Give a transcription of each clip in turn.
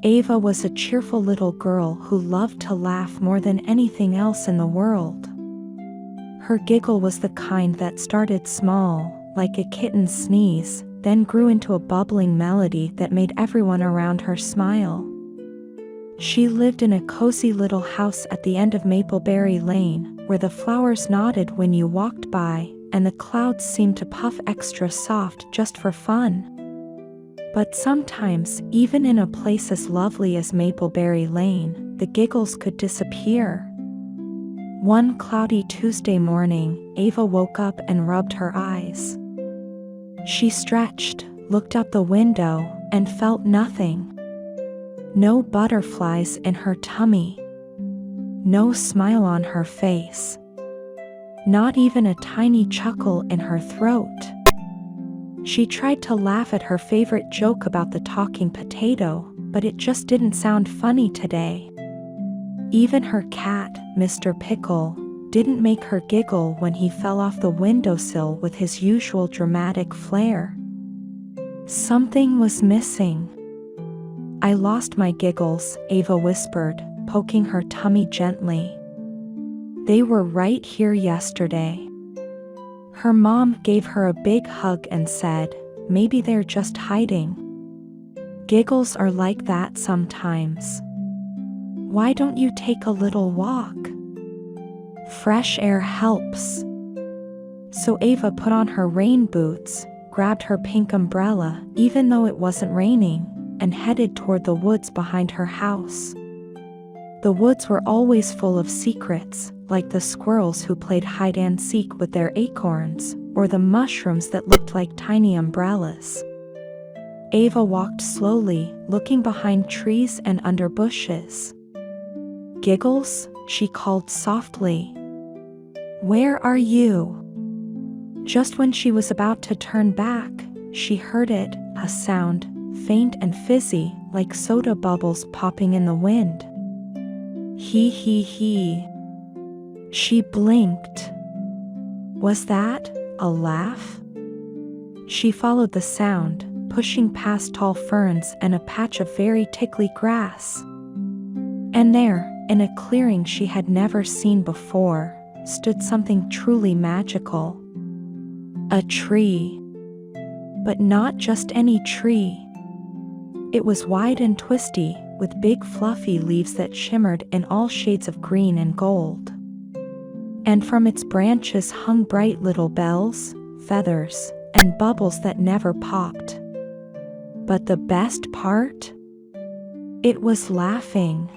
Ava was a cheerful little girl who loved to laugh more than anything else in the world. Her giggle was the kind that started small, like a kitten's sneeze, then grew into a bubbling melody that made everyone around her smile. She lived in a cozy little house at the end of Mapleberry Lane, where the flowers nodded when you walked by, and the clouds seemed to puff extra soft just for fun. But sometimes, even in a place as lovely as Mapleberry Lane, the giggles could disappear. One cloudy Tuesday morning, Ava woke up and rubbed her eyes. She stretched, looked out the window, and felt nothing. No butterflies in her tummy. No smile on her face. Not even a tiny chuckle in her throat. She tried to laugh at her favorite joke about the talking potato, but it just didn't sound funny today. Even her cat, Mr. Pickle, didn't make her giggle when he fell off the windowsill with his usual dramatic flair. Something was missing. "I lost my giggles," Ava whispered, poking her tummy gently. "They were right here yesterday." Her mom gave her a big hug and said, "Maybe they're just hiding. Giggles are like that sometimes. Why don't you take a little walk? Fresh air helps." So Ava put on her rain boots, grabbed her pink umbrella, even though it wasn't raining, and headed toward the woods behind her house. The woods were always full of secrets, like the squirrels who played hide-and-seek with their acorns, or the mushrooms that looked like tiny umbrellas. Ava walked slowly, looking behind trees and under bushes. "Giggles?" she called softly. "Where are you?" Just when she was about to turn back, she heard it, a sound, faint and fizzy, like soda bubbles popping in the wind. Hee hee hee. She blinked. Was that a laugh? She followed the sound, pushing past tall ferns and a patch of very tickly grass. And there, in a clearing she had never seen before, stood something truly magical. A tree. But not just any tree. It was wide and twisty, with big fluffy leaves that shimmered in all shades of green and gold. And from its branches hung bright little bells, feathers, and bubbles that never popped. But the best part? It was laughing.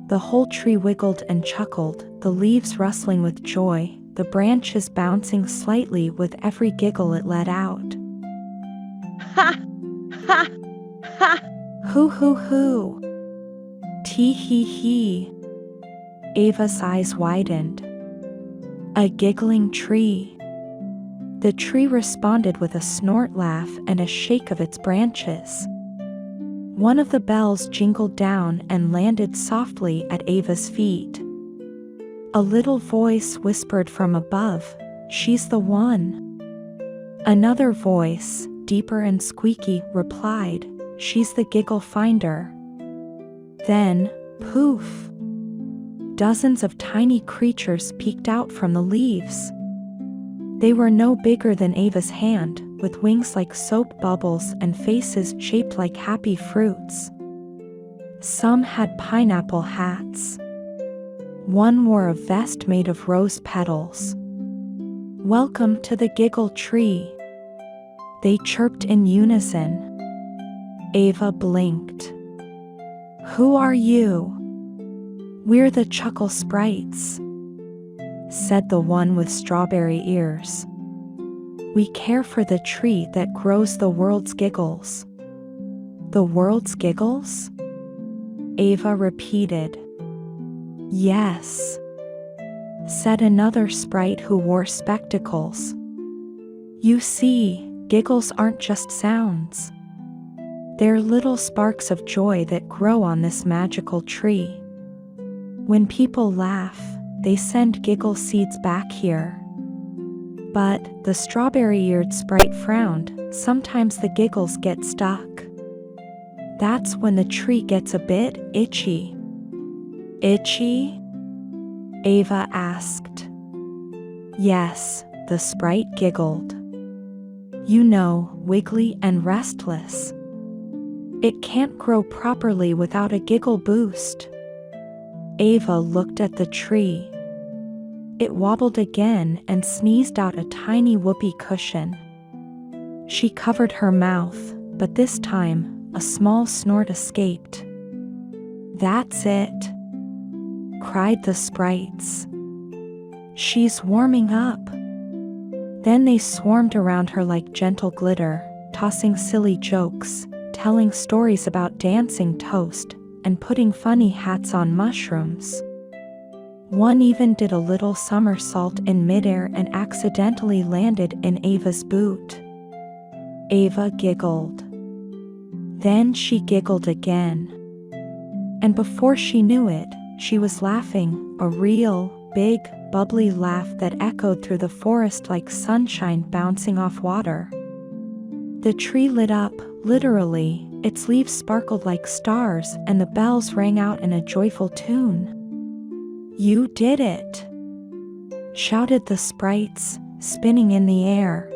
The whole tree wiggled and chuckled, the leaves rustling with joy, the branches bouncing slightly with every giggle it let out. Ha! Ha! Ha! Hoo hoo hoo! Tee hee hee! Ava's eyes widened. A giggling tree. The tree responded with a snort laugh and a shake of its branches. One of the bells jingled down and landed softly at Ava's feet. A little voice whispered from above, "She's the one." Another voice, deeper and squeaky, replied, "She's the giggle finder." Then, poof! Dozens of tiny creatures peeked out from the leaves. They were no bigger than Ava's hand, with wings like soap bubbles and faces shaped like happy fruits. Some had pineapple hats. One wore a vest made of rose petals. "Welcome to the Giggle Tree," they chirped in unison. Ava blinked. "Who are you?" "We're the Chuckle Sprites," said the one with strawberry ears. "We care for the tree that grows the world's giggles." "The world's giggles?" Ava repeated. "Yes," said another sprite who wore spectacles. "You see, giggles aren't just sounds. They're little sparks of joy that grow on this magical tree. When people laugh, they send giggle seeds back here." But, the strawberry-eared sprite frowned, "sometimes the giggles get stuck." That's when the tree gets a bit itchy. Itchy? Ava asked. Yes, the sprite giggled. You know, wiggly and restless. It can't grow properly without a giggle boost. Ava looked at the tree. It wobbled again and sneezed out a tiny whoopee cushion. She covered her mouth, but this time, a small snort escaped. That's it, cried the sprites. She's warming up. Then they swarmed around her like gentle glitter, tossing silly jokes, telling stories about dancing toast, and putting funny hats on mushrooms. One even did a little somersault in midair and accidentally landed in Ava's boot. Ava giggled. Then she giggled again. And before she knew it, she was laughing, a real, big, bubbly laugh that echoed through the forest like sunshine bouncing off water. The tree lit up, literally, its leaves sparkled like stars and the bells rang out in a joyful tune. You did it! Shouted the sprites, spinning in the air.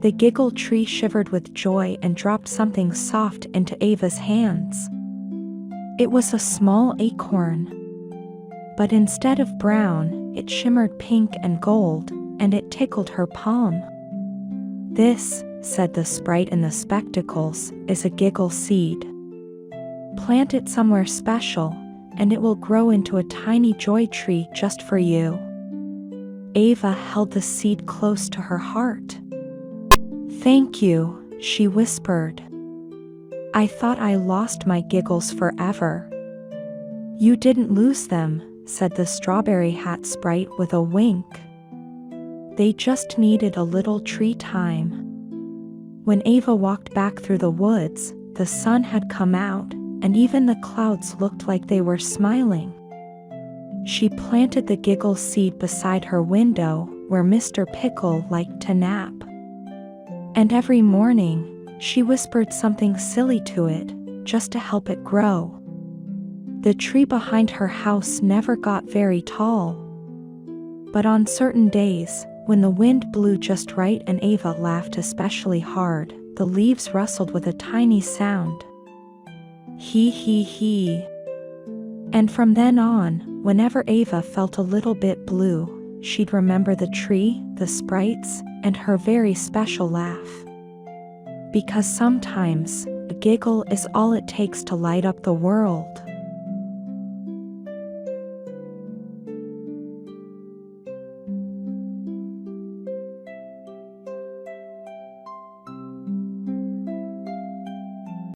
The giggle tree shivered with joy and dropped something soft into Ava's hands. It was a small acorn. But instead of brown, it shimmered pink and gold, and it tickled her palm. This, said the sprite in the spectacles, is a giggle seed. Plant it somewhere special, and it will grow into a tiny joy tree just for you. Ava held the seed close to her heart. Thank you, she whispered. I thought I lost my giggles forever. You didn't lose them, said the strawberry hat sprite with a wink. They just needed a little tree time. When Ava walked back through the woods, the sun had come out, and even the clouds looked like they were smiling. She planted the giggle seed beside her window, where Mr. Pickle liked to nap. And every morning, she whispered something silly to it, just to help it grow. The tree behind her house never got very tall. But on certain days, when the wind blew just right and Ava laughed especially hard, the leaves rustled with a tiny sound. Hee hee hee. And from then on, whenever Ava felt a little bit blue, she'd remember the tree, the sprites, and her very special laugh. Because sometimes, a giggle is all it takes to light up the world.